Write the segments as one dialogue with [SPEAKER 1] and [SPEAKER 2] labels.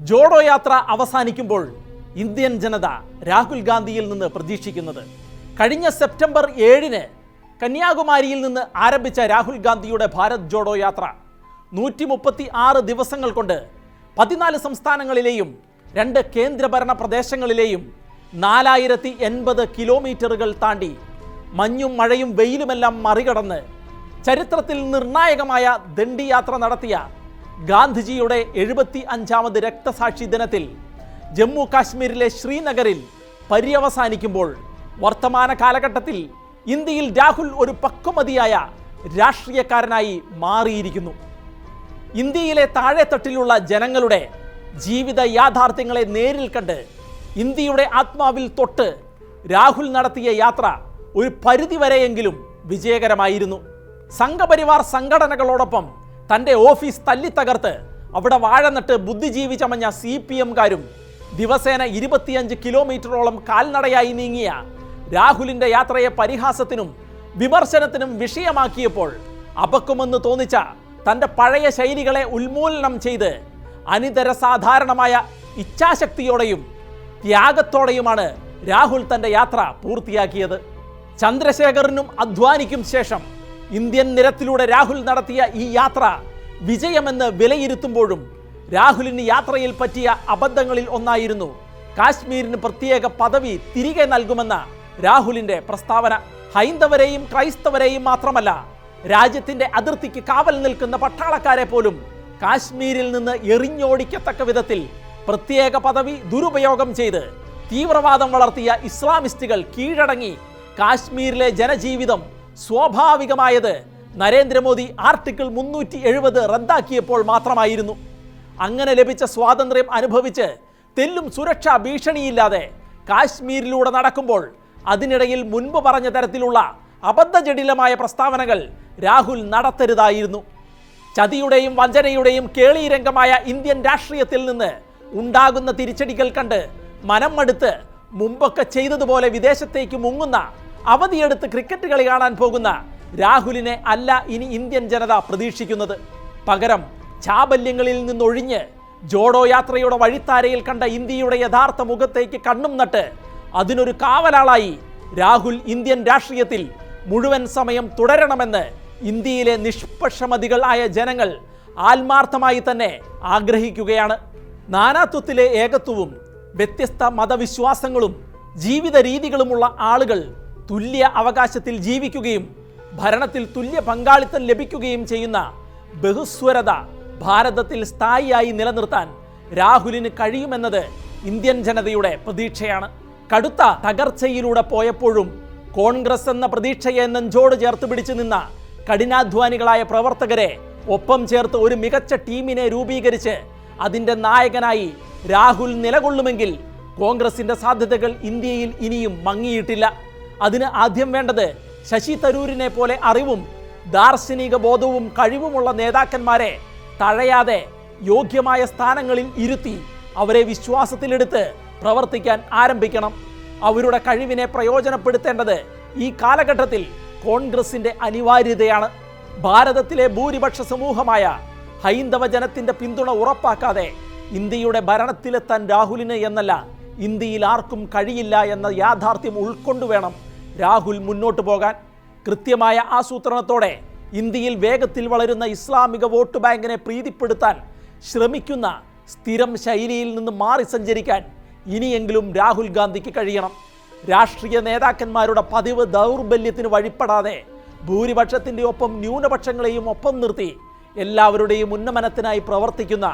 [SPEAKER 1] ജോഡോ യാത്ര അവസാനിക്കുമ്പോൾ ഇന്ത്യൻ ജനത രാഹുൽ ഗാന്ധിയിൽ നിന്ന് പ്രതീക്ഷിക്കുന്നത് കഴിഞ്ഞ സെപ്റ്റംബർ 7-ന് കന്യാകുമാരിയിൽ നിന്ന് ആരംഭിച്ച രാഹുൽ ഗാന്ധിയുടെ ഭാരത് ജോഡോ യാത്ര 136 ദിവസങ്ങൾ കൊണ്ട് 14 സംസ്ഥാനങ്ങളിലെയും 2 കേന്ദ്രഭരണ പ്രദേശങ്ങളിലെയും 4080 കിലോമീറ്ററുകൾ താണ്ടി മഞ്ഞും മഴയും വെയിലുമെല്ലാം മറികടന്ന് ചരിത്രത്തിൽ നിർണായകമായ ദണ്ഡി യാത്ര നടത്തിയ ഗാന്ധിജിയുടെ 75ാമത് രക്തസാക്ഷി ദിനത്തിൽ ജമ്മു കാശ്മീരിലെ ശ്രീനഗറിൽ പര്യവസാനിക്കുമ്പോൾ വർത്തമാന കാലഘട്ടത്തിൽ ഇന്ത്യയിൽ രാഹുൽ ഒരു പക്വമതിയായ രാഷ്ട്രീയക്കാരനായി മാറിയിരിക്കുന്നു. ഇന്ത്യയിലെ താഴെത്തട്ടിലുള്ള ജനങ്ങളുടെ ജീവിത യാഥാർത്ഥ്യങ്ങളെ നേരിൽ കണ്ട് ഇന്ത്യയുടെ ആത്മാവിൽ തൊട്ട് രാഹുൽ നടത്തിയ യാത്ര ഒരു പരിധിവരെയെങ്കിലും വിജയകരമായിരുന്നു. സംഘപരിവാർ സംഘടനകളോടൊപ്പം തൻ്റെ ഓഫീസ് തല്ലിത്തകർത്ത് അവിടെ വാഴനട്ട് ബുദ്ധിജീവി ചമഞ്ഞ CPM-കാരും ദിവസേന 25 കിലോമീറ്ററോളം കാൽനടയായി നീങ്ങിയ രാഹുലിൻ്റെ യാത്രയെ പരിഹാസത്തിനും വിമർശനത്തിനും വിഷയമാക്കിയപ്പോൾ അപക്വമെന്ന് തോന്നിച്ച തൻ്റെ പഴയ ശൈലികളെ ഉന്മൂലനം ചെയ്ത് അനിതര സാധാരണമായ ഇച്ഛാശക്തിയോടെയും ത്യാഗത്തോടെയുമാണ് രാഹുൽ തൻ്റെ യാത്ര പൂർത്തിയാക്കിയത്. ചന്ദ്രശേഖറിനും അദ്വാനിക്കും ശേഷം ഇന്ത്യൻ നിരത്തിലൂടെ രാഹുൽ നടത്തിയ ഈ യാത്ര വിജയമെന്ന് വിലയിരുത്തുമ്പോഴും രാഹുലിന് യാത്രയിൽ പറ്റിയ അബദ്ധങ്ങളിൽ ഒന്നായിരുന്നു കാശ്മീരിന് പ്രത്യേക പദവി തിരികെ നൽകുമെന്ന രാഹുലിൻ്റെ പ്രസ്താവന. ഹൈന്ദവരെയും ക്രൈസ്തവരെയും മാത്രമല്ല, രാജ്യത്തിൻ്റെ അതിർത്തിക്ക് കാവൽ നിൽക്കുന്ന പട്ടാളക്കാരെ പോലും കാശ്മീരിൽ നിന്ന് എറിഞ്ഞോടിക്കത്തക്ക വിധത്തിൽ പ്രത്യേക പദവി ദുരുപയോഗം ചെയ്ത് തീവ്രവാദം വളർത്തിയ ഇസ്ലാമിസ്റ്റുകൾ കീഴടങ്ങി കാശ്മീരിലെ ജനജീവിതം സ്വാഭാവികമായത് നരേന്ദ്രമോദി ആർട്ടിക്കിൾ 370 റദ്ദാക്കിയപ്പോൾ മാത്രമായിരുന്നു. അങ്ങനെ ലഭിച്ച സ്വാതന്ത്ര്യം അനുഭവിച്ച് തെല്ലും സുരക്ഷാ ഭീഷണിയില്ലാതെ കാശ്മീരിലൂടെ നടക്കുമ്പോൾ അതിനിടയിൽ മുൻപ് പറഞ്ഞ തരത്തിലുള്ള അബദ്ധജടിലമായ പ്രസ്താവനകൾ രാഹുൽ നടത്തരുതായിരുന്നു. ചതിയുടെയും വഞ്ചനയുടെയും കേളീരംഗമായ ഇന്ത്യൻ രാഷ്ട്രീയത്തിൽ നിന്ന് ഉണ്ടാകുന്ന തിരിച്ചടികൾ കണ്ട് മനം മടുത്ത് മുമ്പൊക്കെ ചെയ്തതുപോലെ വിദേശത്തേക്ക് മുങ്ങുന്ന അവധിയെടുത്ത് ക്രിക്കറ്റ് കളി കാണാൻ പോകുന്ന രാഹുലിനെ അല്ല ഇനി ഇന്ത്യൻ ജനത പ്രതീക്ഷിക്കുന്നത്. പകരം ചാബല്യങ്ങളിൽ നിന്നൊഴിഞ്ഞ് ജോഡോ യാത്രയുടെ വഴിത്താരയിൽ കണ്ട ഇന്ത്യയുടെ യഥാർത്ഥ മുഖത്തേക്ക് കണ്ണും നട്ട് അതിനൊരു കാവലാളായി രാഹുൽ ഇന്ത്യൻ രാഷ്ട്രീയത്തിൽ മുഴുവൻ സമയം തുടരണമെന്ന് ഇന്ത്യയിലെ നിഷ്പക്ഷമതികൾ ആയ ജനങ്ങൾ ആത്മാർത്ഥമായി തന്നെ ആഗ്രഹിക്കുകയാണ്. നാനാത്വത്തിലെ ഏകത്വവും വ്യത്യസ്ത മതവിശ്വാസങ്ങളും ജീവിത രീതികളുമുള്ള ആളുകൾ തുല്യ അവകാശത്തിൽ ജീവിക്കുകയും ഭരണത്തിൽ തുല്യ പങ്കാളിത്തം ലഭിക്കുകയും ചെയ്യുന്ന ബഹുസ്വരത ഭാരതത്തിൽ സ്ഥായിയായി നിലനിർത്താൻ രാഹുലിന് കഴിയുമെന്നത് ഇന്ത്യൻ ജനതയുടെ പ്രതീക്ഷയാണ്. കടുത്ത തകർച്ചയിലൂടെ പോയപ്പോഴും കോൺഗ്രസ് എന്ന പ്രതീക്ഷയെ നെഞ്ചോട് ചേർത്ത് പിടിച്ചു നിന്ന കഠിനാധ്വാനികളായ പ്രവർത്തകരെ ഒപ്പം ചേർത്ത് ഒരു മികച്ച ടീമിനെ രൂപീകരിച്ച് അതിൻ്റെ നായകനായി രാഹുൽ നിലകൊള്ളുമെങ്കിൽ കോൺഗ്രസിൻ്റെ സാധ്യതകൾ ഇന്ത്യയിൽ ഇനിയും മങ്ങിയിട്ടില്ല. അതിന് ആദ്യം വേണ്ടത് ശശി തരൂരിനെ പോലെ അറിവും ദാർശനിക ബോധവും കഴിവുമുള്ള നേതാക്കന്മാരെ തഴയാതെ യോഗ്യമായ സ്ഥാനങ്ങളിൽ ഇരുത്തി അവരെ വിശ്വാസത്തിലെടുത്ത് പ്രവർത്തിക്കാൻ ആരംഭിക്കണം. അവരുടെ കഴിവിനെ പ്രയോജനപ്പെടുത്തേണ്ടത് ഈ കാലഘട്ടത്തിൽ കോൺഗ്രസിൻ്റെ അനിവാര്യതയാണ്. ഭാരതത്തിലെ ഭൂരിപക്ഷ സമൂഹമായ ഹൈന്ദവ ജനത്തിൻ്റെ പിന്തുണ ഉറപ്പാക്കാതെ ഇന്ത്യയുടെ ഭരണത്തിലെത്താൻ രാഹുലിന് എന്നല്ല ഇന്ത്യയിൽ ആർക്കും കഴിയില്ല എന്ന യാഥാർത്ഥ്യം ഉൾക്കൊണ്ടുവേണം രാഹുൽ മുന്നോട്ട് പോകാൻ. കൃത്യമായ ആസൂത്രണത്തോടെ ഇന്ത്യയിൽ വേഗത്തിൽ വളരുന്ന ഇസ്ലാമിക വോട്ട് ബാങ്കിനെ പ്രീതിപ്പെടുത്താൻ ശ്രമിക്കുന്ന സ്ഥിരം ശൈലിയിൽ നിന്ന് മാറി സഞ്ചരിക്കാൻ ഇനിയെങ്കിലും രാഹുൽ ഗാന്ധിക്ക് കഴിയണം. രാഷ്ട്രീയ നേതാക്കന്മാരുടെ പതിവ് ദൗർബല്യത്തിന് വഴിപ്പെടാതെ ഭൂരിപക്ഷത്തിൻ്റെ ഒപ്പം ന്യൂനപക്ഷങ്ങളെയും ഒപ്പം നിർത്തി എല്ലാവരുടെയും ഉന്നമനത്തിനായി പ്രവർത്തിക്കുന്ന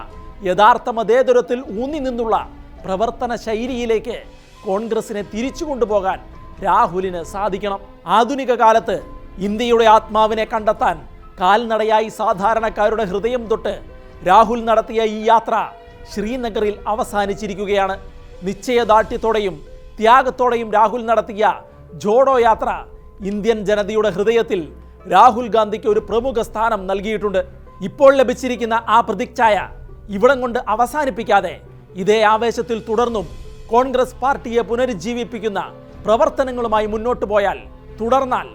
[SPEAKER 1] യഥാർത്ഥ മതേതരത്തിൽ ഊന്നി നിന്നുള്ള പ്രവർത്തന ശൈലിയിലേക്ക് കോൺഗ്രസിനെ തിരിച്ചു കൊണ്ടുപോകാൻ രാഹുലിന് സാധിക്കണം. ആധുനിക കാലത്ത് ഇന്ത്യയുടെ ആത്മാവിനെ കണ്ടെത്താൻ കാൽനടയായി സാധാരണക്കാരുടെ ഹൃദയം തൊട്ട് രാഹുൽ നടത്തിയ ഈ യാത്ര ശ്രീനഗറിൽ അവസാനിച്ചിരിക്കുകയാണ്. നിശ്ചയദാർഢ്യത്തോടെയും ത്യാഗത്തോടെയും രാഹുൽ നടത്തിയ ജോഡോ യാത്ര ഇന്ത്യൻ ജനതയുടെ ഹൃദയത്തിൽ രാഹുൽ ഗാന്ധിക്ക് ഒരു പ്രമുഖ സ്ഥാനം നൽകിയിട്ടുണ്ട്. ഇപ്പോൾ ലഭിച്ചിരിക്കുന്ന ആ പ്രതിച്ഛായ ഇവിടം കൊണ്ട് അവസാനിപ്പിക്കാതെ ഇതേ ആവേശത്തിൽ തുടർന്നും കോൺഗ്രസ് പാർട്ടിയെ പുനരുജ്ജീവിപ്പിക്കുന്ന പ്രവർത്തനങ്ങളുമായി മുന്നോട്ട് പോയാൽ തുടർന്നാൽ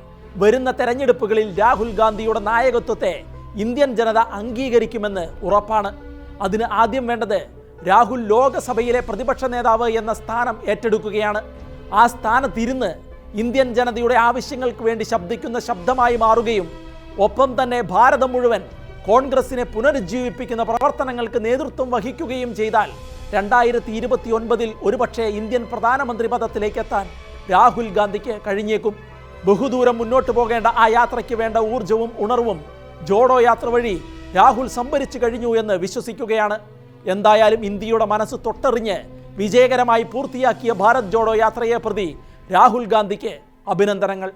[SPEAKER 1] വരുന്ന തെരഞ്ഞെടുപ്പുകളിൽ രാഹുൽ ഗാന്ധിയുടെ നായകത്വത്തെ ഇന്ത്യൻ ജനത അംഗീകരിക്കുമെന്ന് ഉറപ്പാണ്. അതിന് ആദ്യം വേണ്ടത് രാഹുൽ ലോകസഭയിലെ പ്രതിപക്ഷ നേതാവ് എന്ന സ്ഥാനം ഏറ്റെടുക്കുകയാണ്. ആ സ്ഥാനത്തിരുന്ന് ഇന്ത്യൻ ജനതയുടെ ആവശ്യങ്ങൾക്ക് വേണ്ടി ശബ്ദിക്കുന്ന ശബ്ദമായി മാറുകയും ഒപ്പം തന്നെ ഭാരതം മുഴുവൻ കോൺഗ്രസിനെ പുനരുജ്ജീവിപ്പിക്കുന്ന പ്രവർത്തനങ്ങൾക്ക് നേതൃത്വം വഹിക്കുകയും ചെയ്താൽ 2029 ഒരുപക്ഷെ ഇന്ത്യൻ പ്രധാനമന്ത്രി പദത്തിലേക്ക് എത്താൻ രാഹുൽ ഗാന്ധിക്ക് കഴിഞ്ഞേക്കും. ബഹുദൂരം മുന്നോട്ട് പോകേണ്ട ആ യാത്രയ്ക്ക് വേണ്ട ഊർജവും ഉണർവും ജോഡോ യാത്ര വഴി രാഹുൽ സംഭരിച്ചു കഴിഞ്ഞു എന്ന് വിശ്വസിക്കുകയാണ്. എന്തായാലും ഇന്ത്യയുടെ മനസ്സ് തൊട്ടെറിഞ്ഞ് വിജയകരമായി പൂർത്തിയാക്കിയ ഭാരത് ജോഡോ യാത്രയെ പ്രതി രാഹുൽ ഗാന്ധിക്ക് അഭിനന്ദനങ്ങൾ.